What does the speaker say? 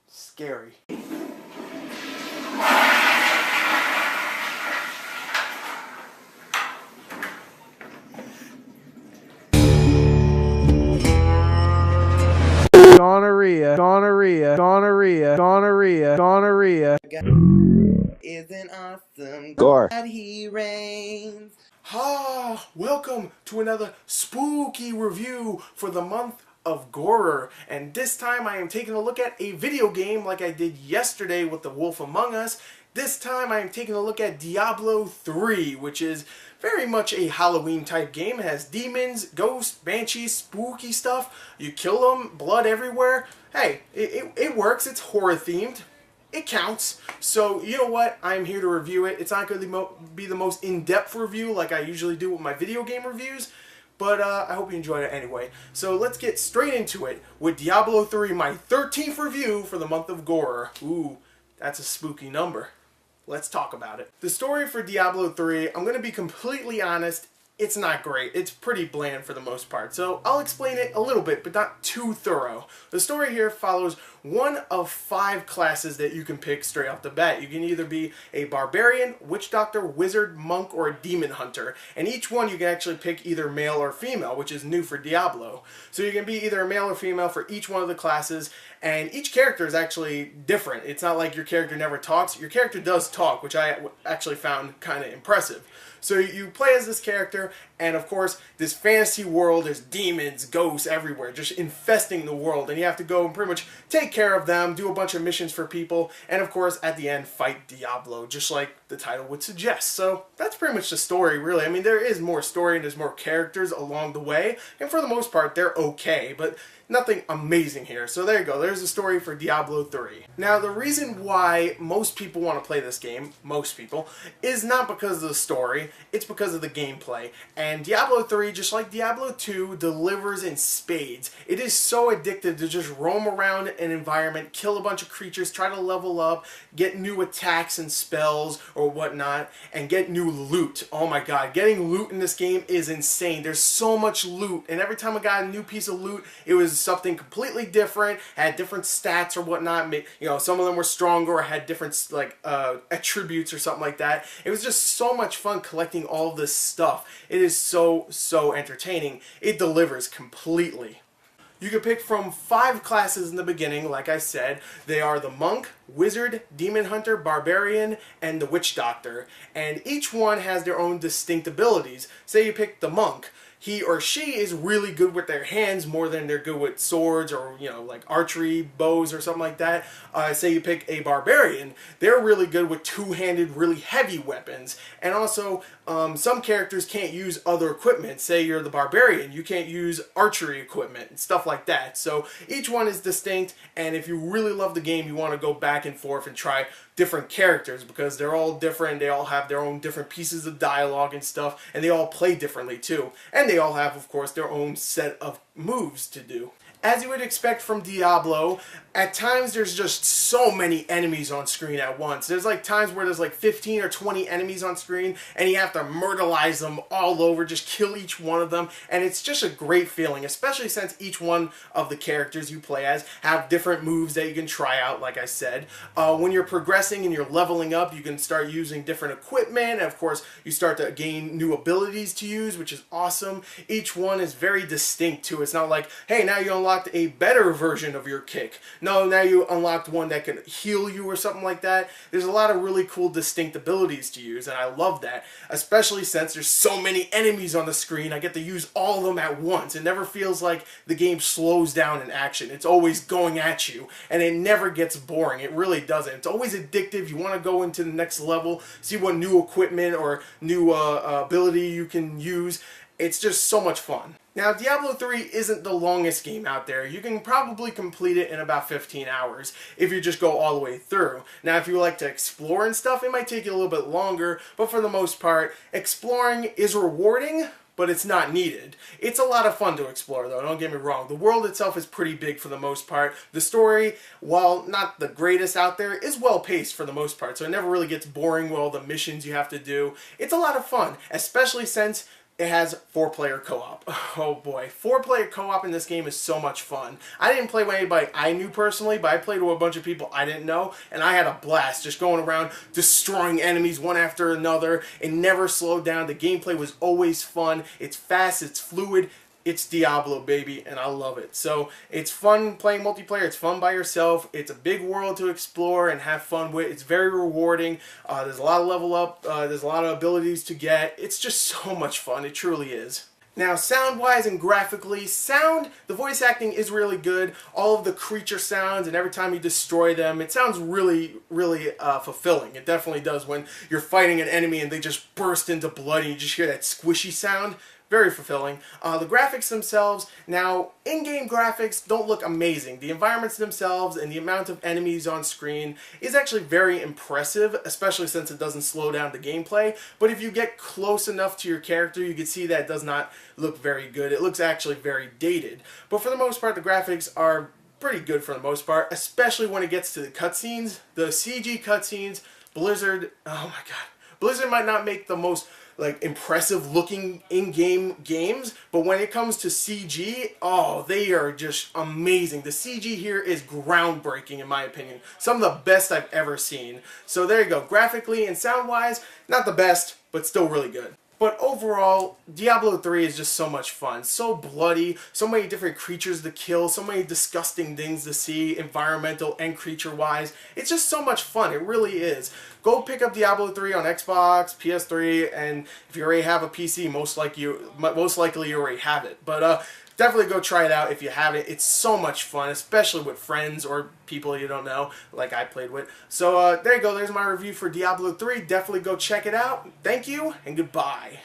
Scary. Gonorrhea, gonorrhea, gonorrhea, gonorrhea, gonorrhea. Isn't awesome. Gorror. God, he reigns. Welcome to another spooky review for the month of Gorror. And this time I am taking a look at a video game like I did yesterday with The Wolf Among Us. This time I am taking a look at Diablo 3, which is very much a Halloween type game. It has demons, ghosts, banshees, spooky stuff. You kill them, blood everywhere. Hey, it works. It's horror themed. It counts. So, you know what? I'm here to review it. It's not going to be the most in-depth review like I usually do with my video game reviews, but I hope you enjoyed it anyway. So let's get straight into it with Diablo 3, my 13th review for the month of Gorror. Ooh, that's a spooky number. Let's talk about it. The story for Diablo 3, I'm going to be completely honest, it's not great. It's pretty bland for the most part. So I'll explain it a little bit, but not too thorough. The story here follows one of 5 classes that you can pick straight off the bat. You can either be a barbarian, witch doctor, wizard, monk, or a demon hunter. And each one you can actually pick either male or female, which is new for Diablo. So you can be either a male or female for each one of the classes, and each character is actually different. It's not like your character never talks. Your character does talk, which I actually found kind of impressive. So you play as this character, and of course, this fantasy world, there's demons, ghosts everywhere, just infesting the world, and you have to go and pretty much take care of them, do a bunch of missions for people, and of course, at the end, fight Diablo, just like the title would suggest. So that's pretty much the story, really. I mean, there is more story, and there's more characters along the way, and for the most part, they're okay, but nothing amazing here. So there you go. There's the story for Diablo 3. Now, the reason why most people want to play this game, most people, is not because of the story. It's because of the gameplay. And Diablo 3, just like Diablo 2, delivers in spades. It is so addictive to just roam around an environment, kill a bunch of creatures, try to level up, get new attacks and spells or whatnot, and get new loot. Oh my god, getting loot in this game is insane. There's so much loot, and every time I got a new piece of loot, it was something completely different, had different stats or whatnot. You know, some of them were stronger or had different like attributes or something like that. It was just so much fun collecting all this stuff. It is so entertaining. It delivers completely. You can pick from 5 classes in the beginning, like I said. They are the monk, wizard, demon hunter, barbarian, and the witch doctor. And each one has their own distinct abilities. Say you pick the monk. He or she is really good with their hands more than they're good with swords or, you know, like archery, bows or something like that. Say you pick a barbarian. They're really good with two-handed, really heavy weapons. And also, some characters can't use other equipment. Say you're the barbarian, you can't use archery equipment and stuff like that. So each one is distinct, and if you really love the game, you want to go back and forth and try different characters because they're all different. They all have their own different pieces of dialogue and stuff, and they all play differently too. And they all have, of course, their own set of moves to do. As you would expect from Diablo, at times there's just so many enemies on screen at once. There's like times where there's like 15 or 20 enemies on screen and you have to murderize them all over, just kill each one of them, and it's just a great feeling, especially since each one of the characters you play as have different moves that you can try out, like I said. When you're progressing and you're leveling up, you can start using different equipment, and of course you start to gain new abilities to use, which is awesome. Each one is very distinct too. It's not like, hey, now you unlocked a better version of your kick. No, now you unlocked one that can heal you or something like that. There's a lot of really cool distinct abilities to use, and I love that. Especially since there's so many enemies on the screen, I get to use all of them at once. It never feels like the game slows down in action. It's always going at you, and it never gets boring. It really doesn't. It's always addictive. You want to go into the next level, see what new equipment or new ability you can use. It's just so much fun. Now, Diablo 3 isn't the longest game out there. You can probably complete it in about 15 hours if you just go all the way through. Now, if you like to explore and stuff, it might take you a little bit longer, but for the most part, exploring is rewarding, but it's not needed. It's a lot of fun to explore, though, don't get me wrong. The world itself is pretty big for the most part. The story, while not the greatest out there, is well-paced for the most part, so it never really gets boring with all the missions you have to do. It's a lot of fun, especially since it has 4-player co-op. Oh boy, 4-player co-op in this game is so much fun. I didn't play with anybody I knew personally, but I played with a bunch of people I didn't know, and I had a blast just going around destroying enemies one after another. It never slowed down. The gameplay was always fun. It's fast, it's fluid. It's Diablo, baby, and I love it. So it's fun playing multiplayer. It's fun by yourself. It's a big world to explore and have fun with. It's very rewarding. There's a lot of level up. There's a lot of abilities to get. It's just so much fun. It truly is. Now, sound-wise and graphically, the voice acting is really good. All of the creature sounds, and every time you destroy them, it sounds really, really fulfilling. It definitely does when you're fighting an enemy and they just burst into blood and you just hear that squishy sound. Very fulfilling. The graphics themselves, now, in-game graphics don't look amazing. The environments themselves and the amount of enemies on screen is actually very impressive, especially since it doesn't slow down the gameplay. But if you get close enough to your character, you can see that it does not look very good. It looks actually very dated. But for the most part, the graphics are pretty good for the most part, especially when it gets to the cutscenes. The CG cutscenes, Blizzard, oh my god. Blizzard might not make the most impressive looking in-game games, but when it comes to CG, oh, they are just amazing. The CG here is groundbreaking in my opinion. Some of the best I've ever seen. So there you go. Graphically and sound-wise, not the best, but still really good. But overall, Diablo 3 is just so much fun. So bloody, so many different creatures to kill, so many disgusting things to see, environmental and creature-wise. It's just so much fun. It really is. Go pick up Diablo 3 on Xbox, PS3, and if you already have a PC, most likely you already have it. But definitely go try it out if you haven't. It's so much fun, especially with friends or people you don't know, like I played with. So there you go. There's my review for Diablo 3. Definitely go check it out. Thank you, and goodbye.